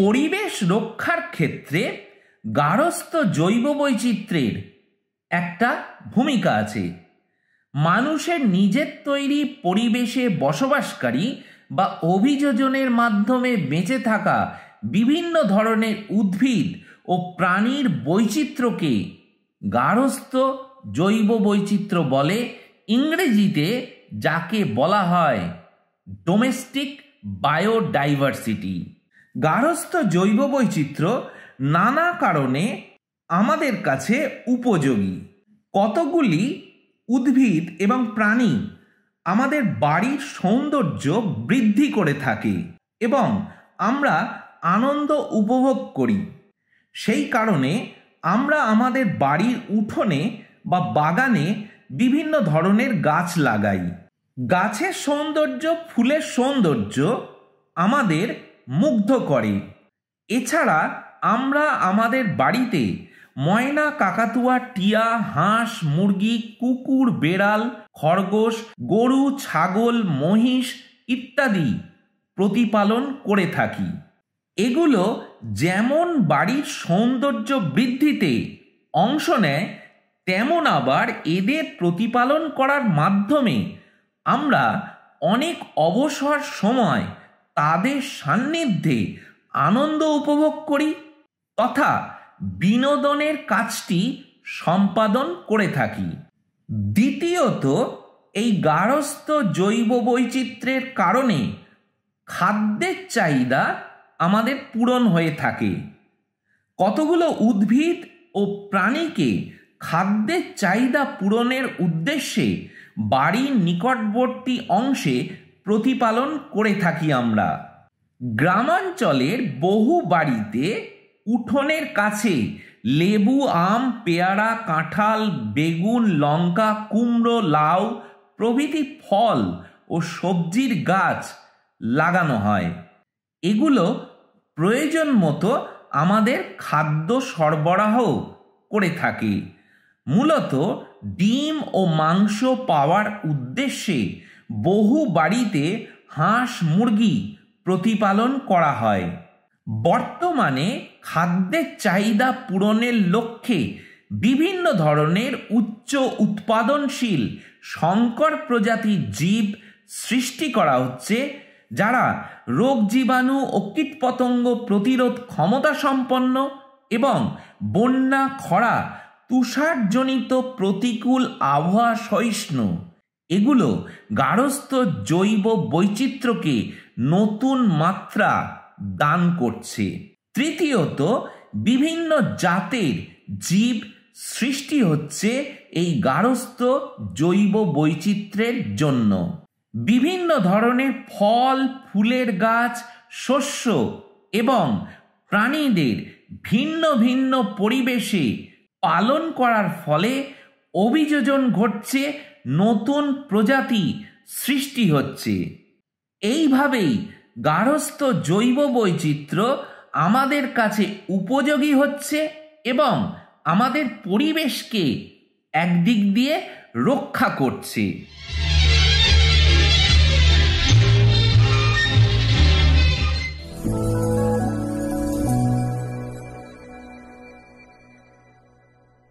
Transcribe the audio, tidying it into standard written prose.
পরিবেশ রক্ষার ক্ষেত্রে গার্হস্থ্য জৈব বৈচিত্র্যের একটা ভূমিকা আছে। মানুষের নিজের তৈরি পরিবেশে বসবাসকারী বা অভিযোজনের মাধ্যমে বেঁচে থাকা বিভিন্ন ধরনের উদ্ভিদ ও প্রাণীর বৈচিত্র্যকে গার্হস্থ্য জৈব বৈচিত্র্য বলে, ইংরেজিতে যাকে বলা হয় ডোমেস্টিক বায়োডাইভার্সিটি। গার্হস্থ্য জৈব বৈচিত্র্য নানা কারণে আমাদের কাছে উপযোগী। কতগুলি উদ্ভিদ এবং প্রাণী আমাদের বাড়ির সৌন্দর্য বৃদ্ধি করে থাকে এবং আমরা আনন্দ উপভোগ করি। সেই কারণে আমরা আমাদের বাড়ির উঠোনে বা বাগানে বিভিন্ন ধরনের গাছ লাগাই। গাছের সৌন্দর্য, ফুলের সৌন্দর্য আমাদের মুগ্ধ করে। এছাড়া আমরা আমাদের বাড়িতে ময়না, কাকাতুয়া, টিয়া, হাঁস, মুরগি, কুকুর, বেড়াল, খরগোশ, গরু, ছাগল, মহিষ ইত্যাদি প্রতিপালন করে থাকি। এগুলো যেমন বাড়ির সৌন্দর্য বৃদ্ধিতে অংশ নেয়, তেমন আবার এদের প্রতিপালন করার মাধ্যমে আমরা অনেক অবসর সময় তাদের সান্নিধ্যে আনন্দ উপভোগ করি তথা বিনোদনের কাজটি সম্পাদন করে থাকি। দ্বিতীয়ত, এই গার্হস্থ্য জৈব বৈচিত্র্যের কারণে খাদ্যের চাহিদা আমাদের পূরণ হয়ে থাকে। কতগুলো উদ্ভিদ ও প্রাণীকে খাদ্যের চাহিদা পূরণের উদ্দেশ্যে বাড়ির নিকটবর্তী অংশে প্রতিপালন করে থাকি আমরা। গ্রামাঞ্চলের বহু বাড়িতে উঠোনের কাছে লেবু, আম, পেয়ারা, কাঁঠাল, বেগুন, লঙ্কা, কুমড়ো, লাউ প্রভৃতি ফল ও সবজির গাছ লাগানো হয়। এগুলো প্রয়োজন মতো আমাদের খাদ্য সরবরাহ করে থাকে। মূলত ডিম ও মাংস পাওয়ার উদ্দেশ্যে বহু বাড়িতে হাঁস, মুরগি প্রতিপালন করা হয়। বর্তমানে খাদ্যের চাহিদা পূরণের লক্ষ্যে বিভিন্ন ধরনের উচ্চ উৎপাদনশীল সংকর প্রজাতির জীব সৃষ্টি করা হচ্ছে, যারা রোগ, জীবাণু ও কীটপতঙ্গ প্রতিরোধ ক্ষমতা সম্পন্ন এবং বন্যা, খরা, তুষারজনিত প্রতিকূল আবহাওয়া সহিষ্ণু। এগুলো গার্হস্থ্য জৈব বৈচিত্র্যকে নতুন মাত্রা দান করছে। তৃতীয়ত, বিভিন্ন জাতের জীব সৃষ্টি হচ্ছে এই গার্হস্থ্য জৈব বৈচিত্র্যের জন্য। বিভিন্ন ধরনের ফল, ফুলের গাছ, শস্য এবং প্রাণীদের ভিন্ন ভিন্ন পরিবেশে পালন করার ফলে অভিযোজন ঘটছে, নতুন প্রজাতি সৃষ্টি হচ্ছে। এইভাবেই গার্হস্থ্য জৈব বৈচিত্র্য আমাদের কাছে উপযোগী হচ্ছে এবং আমাদের পরিবেশকে একদিক দিয়ে রক্ষা করছে।